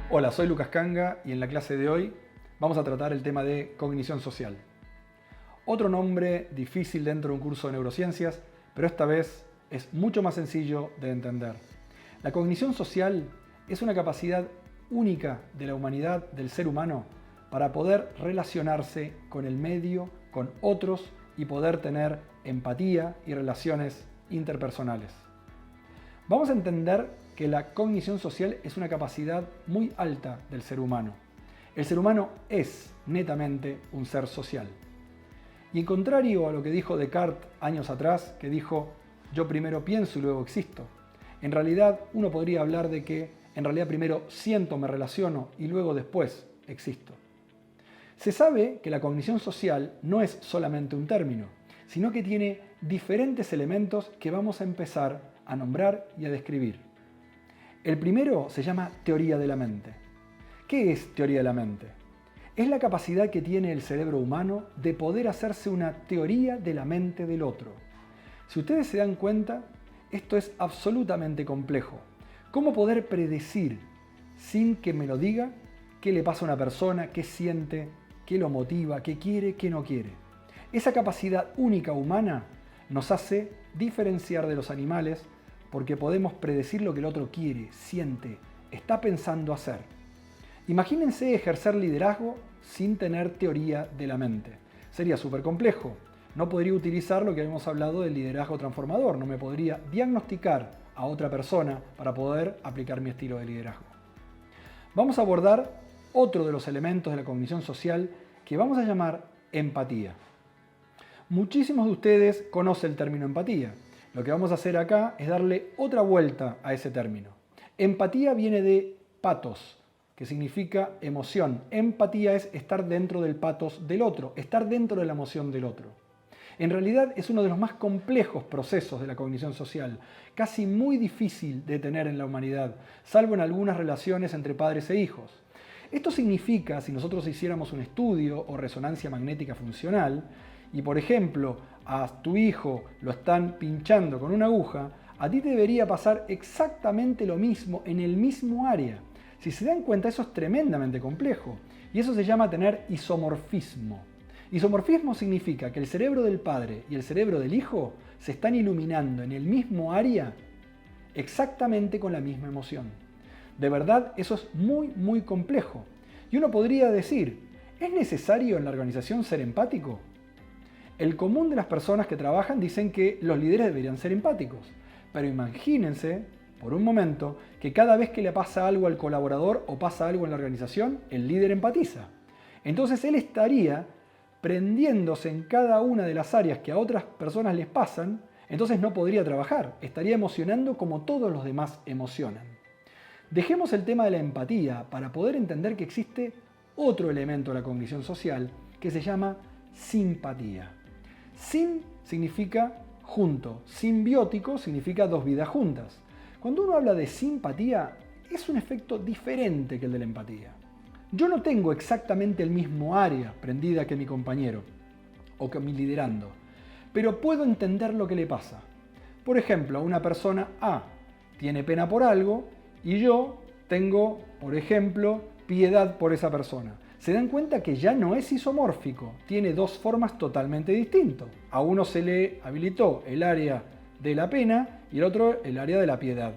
Hola, soy Lucas Canga y en la clase de hoy vamos a tratar el tema de cognición social. Otro nombre difícil dentro de un curso de neurociencias, pero esta vez es mucho más sencillo de entender. La cognición social es una capacidad única de la humanidad, del ser humano, para poder relacionarse con el medio, con otros y poder tener empatía y relaciones interpersonales. Vamos a entender que la cognición social es una capacidad muy alta del ser humano. El ser humano es netamente un ser social. Y en contrario a lo que dijo Descartes años atrás, que dijo, yo primero pienso y luego existo, en realidad uno podría hablar de que en realidad primero siento, me relaciono y luego después existo. Se sabe que la cognición social no es solamente un término, sino que tiene diferentes elementos que vamos a empezar a nombrar y a describir. El primero se llama teoría de la mente. ¿Qué es teoría de la mente? Es la capacidad que tiene el cerebro humano de poder hacerse una teoría de la mente del otro. Si ustedes se dan cuenta, esto es absolutamente complejo. ¿Cómo poder predecir, sin que me lo diga, qué le pasa a una persona, qué siente, qué lo motiva, qué quiere, qué no quiere? Esa capacidad única humana nos hace diferenciar de los animales porque podemos predecir lo que el otro quiere, siente, está pensando hacer. Imagínense ejercer liderazgo sin tener teoría de la mente. Sería súper complejo. No podría utilizar lo que habíamos hablado del liderazgo transformador. No me podría diagnosticar a otra persona para poder aplicar mi estilo de liderazgo. Vamos a abordar otro de los elementos de la cognición social que vamos a llamar empatía. Muchísimos de ustedes conocen el término empatía. Lo que vamos a hacer acá es darle otra vuelta a ese término. Empatía viene de pathos, que significa emoción. Empatía es estar dentro del pathos del otro, estar dentro de la emoción del otro. En realidad es uno de los más complejos procesos de la cognición social, casi muy difícil de tener en la humanidad, salvo en algunas relaciones entre padres e hijos. Esto significa, si nosotros hiciéramos un estudio o resonancia magnética funcional, y por ejemplo a tu hijo lo están pinchando con una aguja, a ti te debería pasar exactamente lo mismo en el mismo área. Si se dan cuenta, eso es tremendamente complejo y eso se llama tener isomorfismo. Isomorfismo significa que el cerebro del padre y el cerebro del hijo se están iluminando en el mismo área exactamente con la misma emoción. De verdad, eso es muy complejo. Y uno podría decir, ¿es necesario en la organización ser empático? El común de las personas que trabajan dicen que los líderes deberían ser empáticos. Pero imagínense, por un momento, que cada vez que le pasa algo al colaborador o pasa algo en la organización, el líder empatiza. Entonces él estaría prendiéndose en cada una de las áreas que a otras personas les pasan, entonces no podría trabajar, estaría emocionando como todos los demás emocionan. Dejemos el tema de la empatía para poder entender que existe otro elemento de la cognición social que se llama simpatía. Sim significa junto, simbiótico significa dos vidas juntas. Cuando uno habla de simpatía, es un efecto diferente que el de la empatía. Yo no tengo exactamente el mismo área prendida que mi compañero o que mi liderando, pero puedo entender lo que le pasa. Por ejemplo, una persona A tiene pena por algo y yo tengo, por ejemplo, piedad por esa persona. Se dan cuenta que ya no es isomórfico, tiene dos formas totalmente distintas. A uno se le habilitó el área de la pena y el otro el área de la piedad.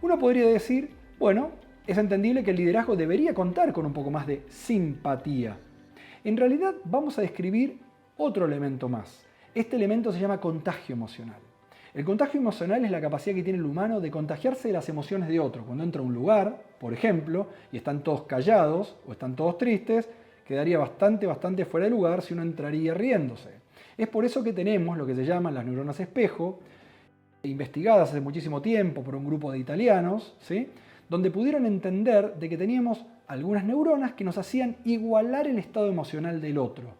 Uno podría decir, bueno, es entendible que el liderazgo debería contar con un poco más de simpatía. En realidad vamos a describir otro elemento más. Este elemento se llama contagio emocional. El contagio emocional es la capacidad que tiene el humano de contagiarse de las emociones de otro. Cuando entra a un lugar, por ejemplo, y están todos callados o están todos tristes, quedaría bastante fuera de lugar si uno entraría riéndose. Es por eso que tenemos lo que se llaman las neuronas espejo, investigadas hace muchísimo tiempo por un grupo de italianos, ¿sí?, donde pudieron entender de que teníamos algunas neuronas que nos hacían igualar el estado emocional del otro,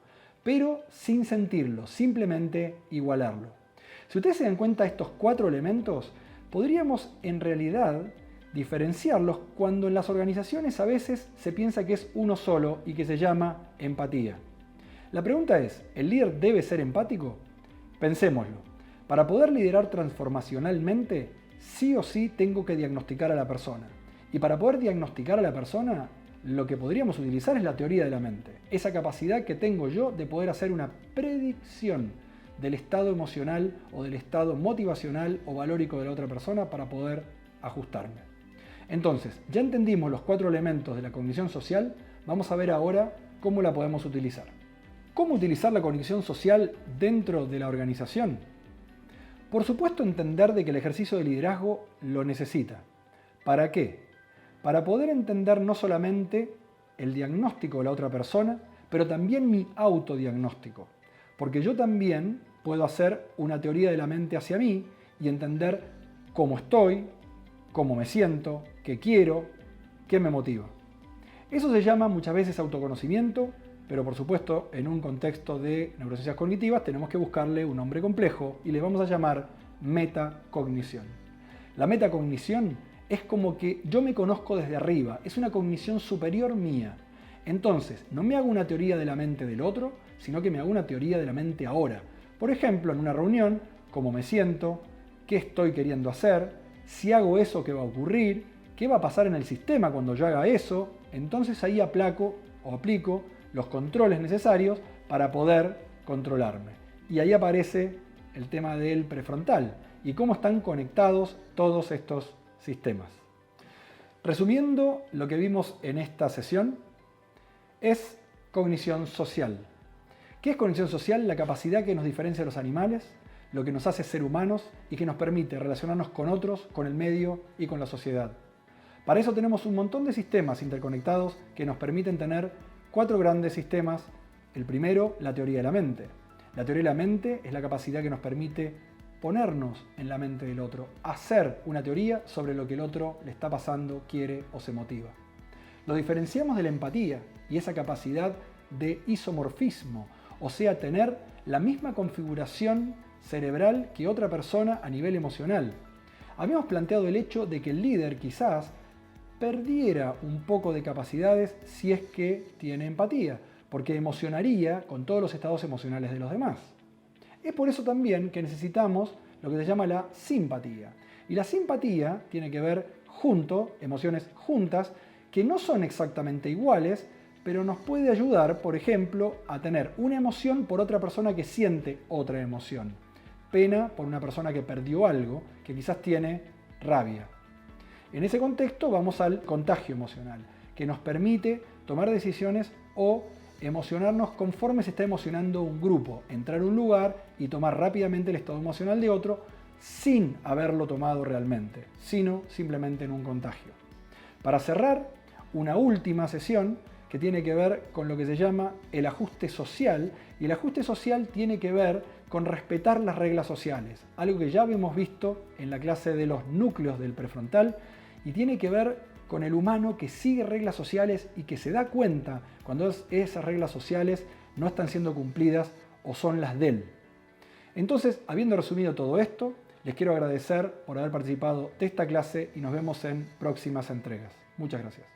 pero sin sentirlo, simplemente igualarlo. Si ustedes se dan cuenta de estos cuatro elementos, podríamos en realidad diferenciarlos cuando en las organizaciones a veces se piensa que es uno solo y que se llama empatía. La pregunta es, ¿el líder debe ser empático? Pensémoslo. Para poder liderar transformacionalmente, sí o sí tengo que diagnosticar a la persona. Y para poder diagnosticar a la persona, lo que podríamos utilizar es la teoría de la mente. Esa capacidad que tengo yo de poder hacer una predicción del estado emocional o del estado motivacional o valórico de la otra persona para poder ajustarme. Entonces, ya entendimos los 4 elementos de la cognición social, vamos a ver ahora cómo la podemos utilizar. ¿Cómo utilizar la cognición social dentro de la organización? Por supuesto, entender de que el ejercicio de liderazgo lo necesita. ¿Para qué? Para poder entender no solamente el diagnóstico de la otra persona, pero también mi autodiagnóstico. Porque yo también puedo hacer una teoría de la mente hacia mí y entender cómo estoy, cómo me siento, qué quiero, qué me motiva. Eso se llama muchas veces autoconocimiento, pero por supuesto en un contexto de neurociencias cognitivas tenemos que buscarle un nombre complejo y le vamos a llamar metacognición. La metacognición es como que yo me conozco desde arriba, es una cognición superior mía. Entonces, no me hago una teoría de la mente del otro, sino que me hago una teoría de la mente ahora. Por ejemplo, en una reunión, cómo me siento, qué estoy queriendo hacer, si hago eso, qué va a ocurrir, qué va a pasar en el sistema cuando yo haga eso. Entonces ahí aplico los controles necesarios para poder controlarme. Y ahí aparece el tema del prefrontal y cómo están conectados todos estos sistemas. Resumiendo lo que vimos en esta sesión, es cognición social. ¿Qué es cognición social? La capacidad que nos diferencia de los animales, lo que nos hace ser humanos y que nos permite relacionarnos con otros, con el medio y con la sociedad. Para eso tenemos un montón de sistemas interconectados que nos permiten tener 4 grandes sistemas. El primero, la teoría de la mente. La teoría de la mente es la capacidad que nos permite ponernos en la mente del otro, hacer una teoría sobre lo que el otro le está pasando, quiere o se motiva. Lo diferenciamos de la empatía y esa capacidad de isomorfismo, o sea, tener la misma configuración cerebral que otra persona a nivel emocional. Habíamos planteado el hecho de que el líder quizás perdiera un poco de capacidades si es que tiene empatía, porque emocionaría con todos los estados emocionales de los demás. Es por eso también que necesitamos lo que se llama la simpatía. Y la simpatía tiene que ver emociones juntas, que no son exactamente iguales, pero nos puede ayudar, por ejemplo, a tener una emoción por otra persona que siente otra emoción. Pena por una persona que perdió algo, que quizás tiene rabia. En ese contexto vamos al contagio emocional, que nos permite tomar decisiones o emocionarnos conforme se está emocionando un grupo, entrar a un lugar y tomar rápidamente el estado emocional de otro sin haberlo tomado realmente, sino simplemente en un contagio. Para cerrar, una última sesión que tiene que ver con lo que se llama el ajuste social, y el ajuste social tiene que ver con respetar las reglas sociales, algo que ya habíamos visto en la clase de los núcleos del prefrontal, y tiene que ver con el humano que sigue reglas sociales y que se da cuenta cuando esas reglas sociales no están siendo cumplidas o son las de él. Entonces, habiendo resumido todo esto, les quiero agradecer por haber participado de esta clase y nos vemos en próximas entregas. Muchas gracias.